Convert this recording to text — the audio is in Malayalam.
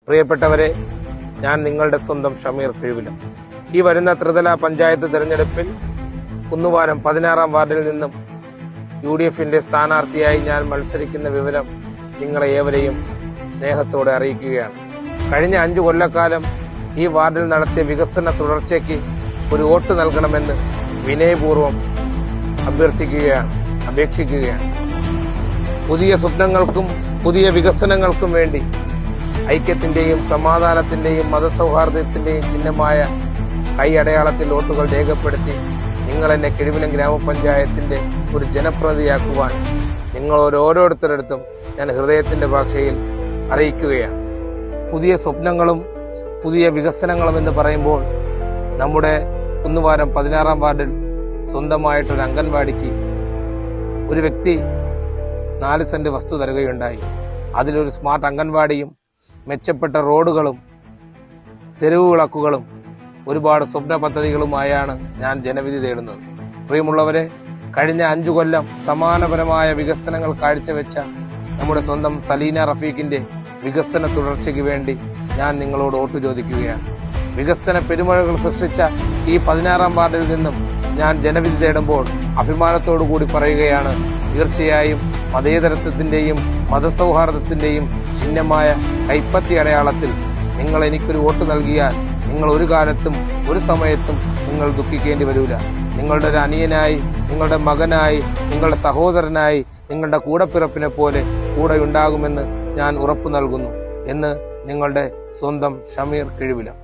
പ്രിയപ്പെട്ടവരെ, ഞാൻ നിങ്ങളുടെ സ്വന്തം ഷമീർ കിഴുവിലം. ഈ വരുന്ന ത്രിതല പഞ്ചായത്ത് തെരഞ്ഞെടുപ്പിൽ കുന്നുവാരം 16-ാം വാർഡിൽ നിന്നും UDFന്റെ സ്ഥാനാർത്ഥിയായി ഞാൻ മത്സരിക്കുന്ന വിവരം നിങ്ങളെ ഏവരെയും സ്നേഹത്തോടെ അറിയിക്കുകയാണ്. കഴിഞ്ഞ 5 കൊല്ലക്കാലം ഈ വാർഡിൽ നടത്തിയ വികസന തുടർച്ചയ്ക്ക് ഒരു വോട്ട് നൽകണമെന്ന് വിനയപൂർവ്വം അപേക്ഷിക്കുകയാണ്. പുതിയ സ്വപ്നങ്ങൾക്കും പുതിയ വികസനങ്ങൾക്കും വേണ്ടി ഐക്യത്തിന്റെയും സമാധാനത്തിന്റെയും മതസൗഹാർദ്ദത്തിന്റെയും ചിഹ്നമായ കൈയടയാളത്തിൽ വോട്ടുകൾ രേഖപ്പെടുത്തി നിങ്ങൾ എന്നെ കിഴുവിലം ഗ്രാമപഞ്ചായത്തിന്റെ ഒരു ജനപ്രതിനിധിയാക്കുവാൻ നിങ്ങൾ ഓരോരുത്തരടുത്തും ഞാൻ ഹൃദയത്തിന്റെ ഭാഷയിൽ അറിയിക്കുകയാണ്. പുതിയ സ്വപ്നങ്ങളും പുതിയ വികസനങ്ങളും എന്ന് പറയുമ്പോൾ നമ്മുടെ കുന്നുവാരം 16-ാം വാർഡിൽ സ്വന്തമായിട്ടൊരു അംഗൻവാടിക്ക് ഒരു വ്യക്തി 4 സെന്റ് വസ്തു തരുകയുണ്ടായി. അതിലൊരു സ്മാർട്ട് അംഗൻവാടിയും മെച്ചപ്പെട്ട റോഡുകളും തെരുവ് വിളക്കുകളും ഒരുപാട് സ്വപ്ന പദ്ധതികളുമായാണ് ഞാൻ ജനവിധി തേടുന്നത്. പ്രിയമുള്ളവരെ, കഴിഞ്ഞ 5 കൊല്ലം സമാനപരമായ വികസനങ്ങൾ കാഴ്ചവെച്ച നമ്മുടെ സ്വന്തം സലീന റഫീഖിന്റെ വികസന തുടർച്ചയ്ക്ക് വേണ്ടി ഞാൻ നിങ്ങളോട് വോട്ട് ചോദിക്കുകയാണ്. വികസന പെരുമഴകൾ സൃഷ്ടിച്ച ഈ 16-ാം വാർഡിൽ നിന്നും ഞാൻ ജനവിധി തേടുമ്പോൾ അഭിമാനത്തോടു കൂടി പറയുകയാണ്, തീർച്ചയായും മതേതരത്വത്തിന്റെയും മതസൗഹാർദ്ദത്തിന്റെയും ചിഹ്നമായ കൈപ്പത്തി അടയാളത്തിൽ നിങ്ങൾ എനിക്കൊരു വോട്ട് നൽകിയാൽ നിങ്ങൾ ഒരു കാലത്തും ഒരു സമയത്തും നിങ്ങൾ ദുഃഖിക്കേണ്ടി വരില്ല. നിങ്ങളുടെ ഒരു അനിയനായി, നിങ്ങളുടെ മകനായി, നിങ്ങളുടെ സഹോദരനായി, നിങ്ങളുടെ കൂടപ്പിറപ്പിനെ പോലെ കൂടെ ഉണ്ടാകുമെന്ന് ഞാൻ ഉറപ്പു നൽകുന്നു എന്ന് നിങ്ങളുടെ സ്വന്തം ഷമീർ കിഴുവിലം.